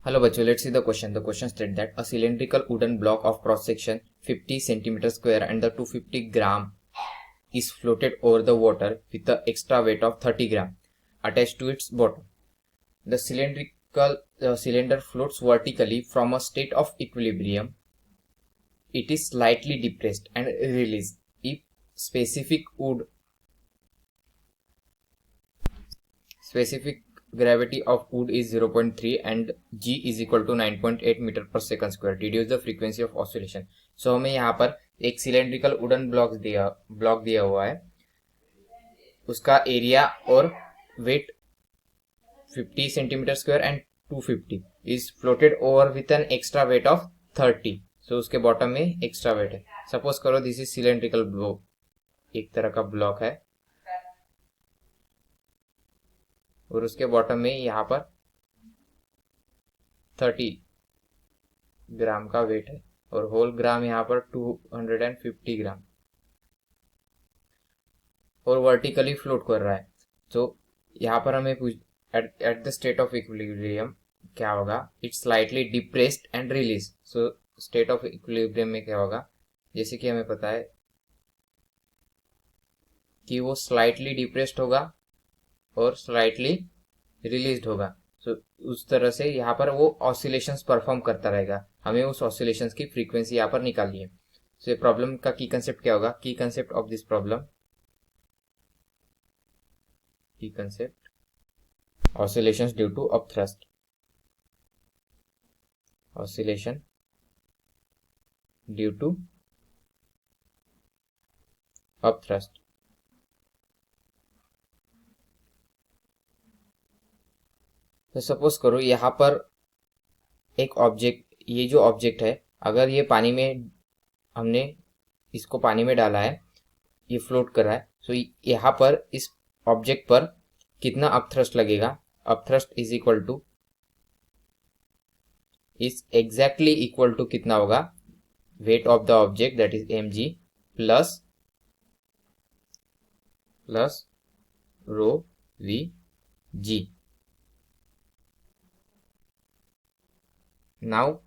Hello bachcho, let's see the question. The question states that a cylindrical wooden block of cross section 50 centimeter square and the 250 gram is floated over the water with the extra weight of 30 gram attached to its bottom. The cylindrical cylinder floats vertically from a state of equilibrium. It is slightly depressed and released if specific gravity of wood is 0.3 and g is equal to 9.8 metre per second square. Deduce the frequency of oscillation. So हमें यहाँ पर एक cylindrical wooden block दिया हुआ है, उसका area और weight 50 centimetre square and 250 is floated over with an extra weight of 30. So उसके बॉटम में एक्स्ट्रा वेट है. सपोज करो दिस इज सिलेंड्रिकल ब्लॉक, एक तरह का ब्लॉक है और उसके बॉटम में यहाँ पर 30 ग्राम का वेट है और होल ग्राम यहाँ पर 250 ग्राम और वर्टिकली फ्लोट कर रहा है. तो यहाँ पर हमें at the state of equilibrium क्या होगा? It's slightly depressed and release. So state of equilibrium में क्या होगा? जैसे कि हमें पता है कि वो स्लाइटली डिप्रेस्ड होगा और स्लाइटली रिलीज्ड होगा. सो उस तरह से यहाँ पर वो ऑसिलेशंस परफॉर्म करता रहेगा. हमें उस ऑसिलेशंस की फ्रीक्वेंसी यहाँ पर निकालनी है. सो ये प्रॉब्लम का की कंसेप्ट क्या होगा? Key concept of this problem, key concept oscillations due to upthrust. Oscillation due to upthrust. तो सपोज करो यहाँ पर एक ऑब्जेक्ट, ये जो ऑब्जेक्ट है अगर ये पानी में, हमने इसको पानी में डाला है, ये फ्लोट कर रहा है. सो यहाँ पर इस ऑब्जेक्ट पर कितना अपथ्रस्ट लगेगा? Upthrust is equal to, is exactly equal to कितना होगा? Weight of the object that is mg plus rho V g. Now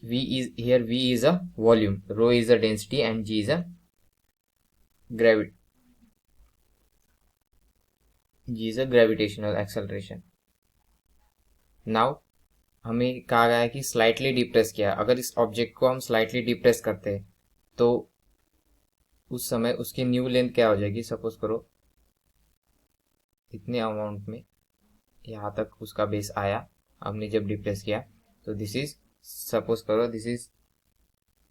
V is a volume, rho is a density and G is a gravitational acceleration. Now हमें कहा गया है कि slightly depress किया. अगर इस ऑब्जेक्ट को हम स्लाइटली डिप्रेस करते हैं तो उस समय उसकी न्यू लेंथ क्या हो जाएगी? सपोज करो इतने अमाउंट में यहाँ तक उसका बेस आया, हमने जब डिप्रेस किया. तो दिस इज, सपोज करो this is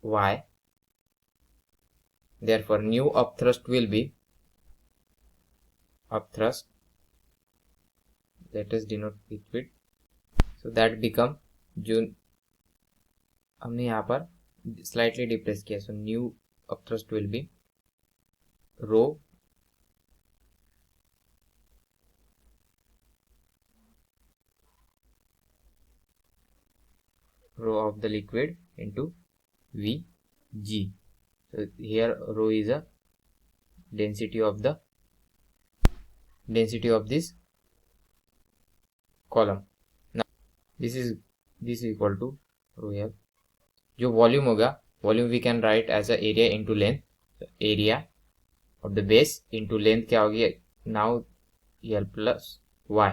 y, therefore new upthrust will be upthrust, let us denote with, so that become, जो हमने यहाँ पर स्लाइटली डिप्रेस किया, so new upthrust will be rho of the liquid into Vg. So here rho is a density of this column. Now this is equal to rho L. जो volume होगा, volume we can write as a area into length. Area of the base into length क्या होगी? Now L plus y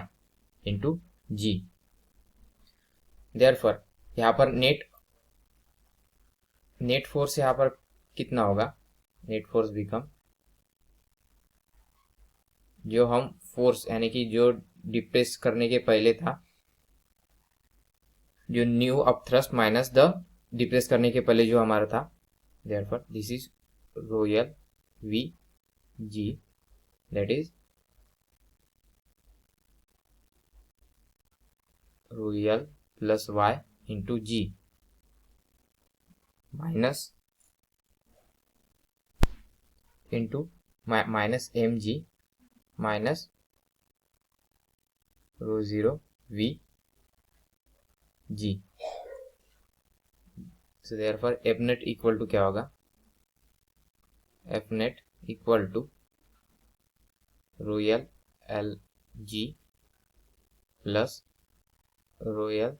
into G. Therefore यहाँ पर net force यहाँ पर कितना होगा? नेट फोर्स बिकम, जो हम फोर्स यानी कि जो डिप्रेस करने के पहले था, जो new upthrust minus the depress करने के पहले जो हमारा था, therefore this is rho L V G, that is rho L plus Y into G minus M G minus rho zero V G. So therefore F net equal to क्या होगा? F net equal to rho L G plus rho L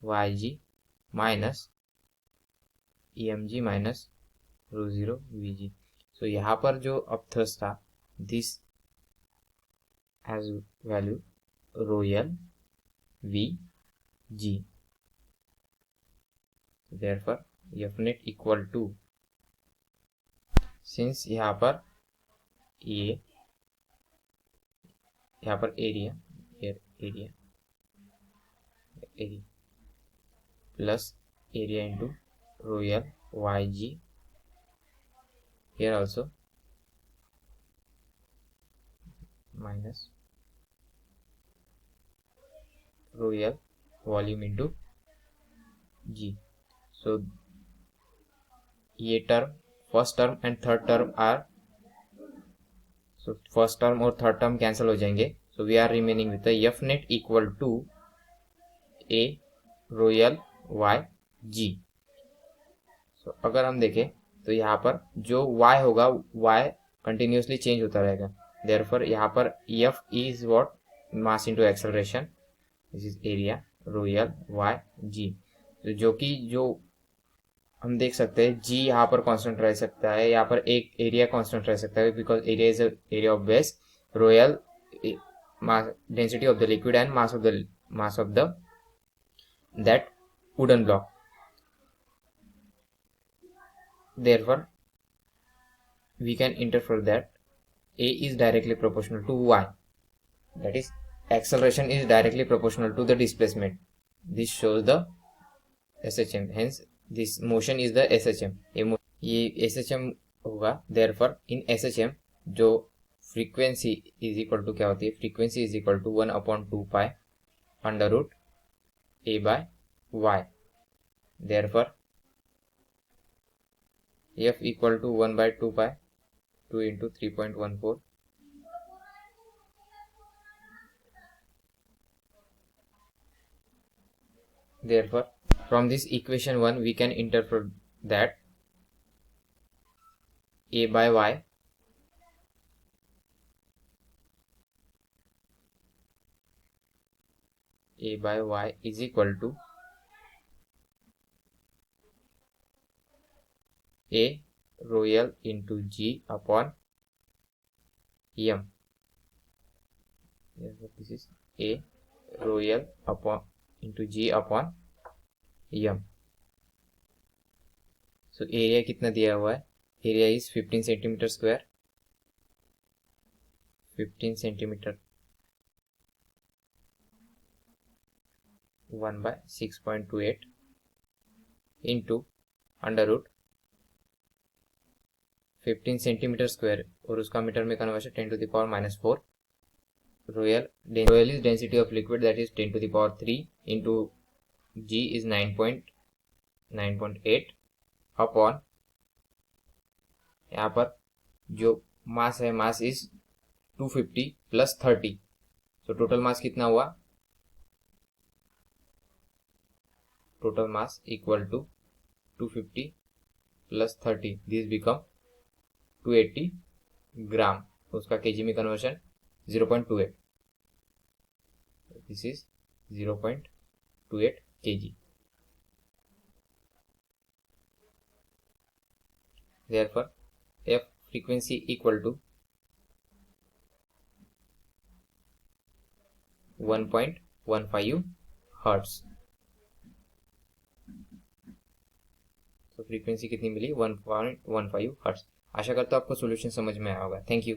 YG minus EMG minus ρ0 VG। So यहाँ पर जो अब thrust था, this has value रोयल VG, therefore F net equal to, since यहाँ पर एरिया प्लस एरिया इंटू रोयल YG, here also minus royal volume into G। so ये term, first term and third term are, so first term और third term cancel हो जाएंगे। So we are remaining with F net equal to A रोयल YG। So अगर हम देखें तो यहाँ पर जो y होगा, y कंटिन्यूसली चेंज होता रहेगा। देयरफॉर यहाँ पर F is what, mass into acceleration, this is area royal YG। तो जो हम देख सकते हैं g यहाँ पर कांस्टेंट रह सकता है, यहाँ पर एक एरिया कांस्टेंट रह सकता है, because area is area of base, royal density of the liquid and mass of the that wooden block. Therefore, we can infer that A is directly proportional to Y. That is, acceleration is directly proportional to the displacement. This shows the SHM. Hence, this motion is the SHM. ये SHM होगा। Therefore, in SHM जो frequency is equal to क्या होती है? Frequency is equal to 1/2 pi under root A by Y. Therefore, F equal to 1/2 pi 2 into 3.14. Therefore, from this equation 1 we can interpret that A by Y is equal to A royal into G upon M. Therefore, this is A royal upon into G upon M. So area कितना दिया हुआ है? Area is 15 centimeter square. 15 centimeter 1 by 6.28 into under root 15 centimetre square और उसका metre में conversion 10 to the power -4। Royal is density of liquid, that is 10 to the power 3 into G is 9.8 upon, यहाँ पर जो मास है, मास इज 250 प्लस 30। तो total mass कितना हुआ? Total mass equal to 250 plus 30, this become 280 gram. उसका kg में conversion 0.28, this is 0.28 kg। Therefore, F frequency equal to 1.15 hertz. तो फ्रीक्वेंसी कितनी मिली? 1.15 हर्ट्ज। आशा करता हूँ आपको सॉल्यूशन समझ में आया होगा। Thank you.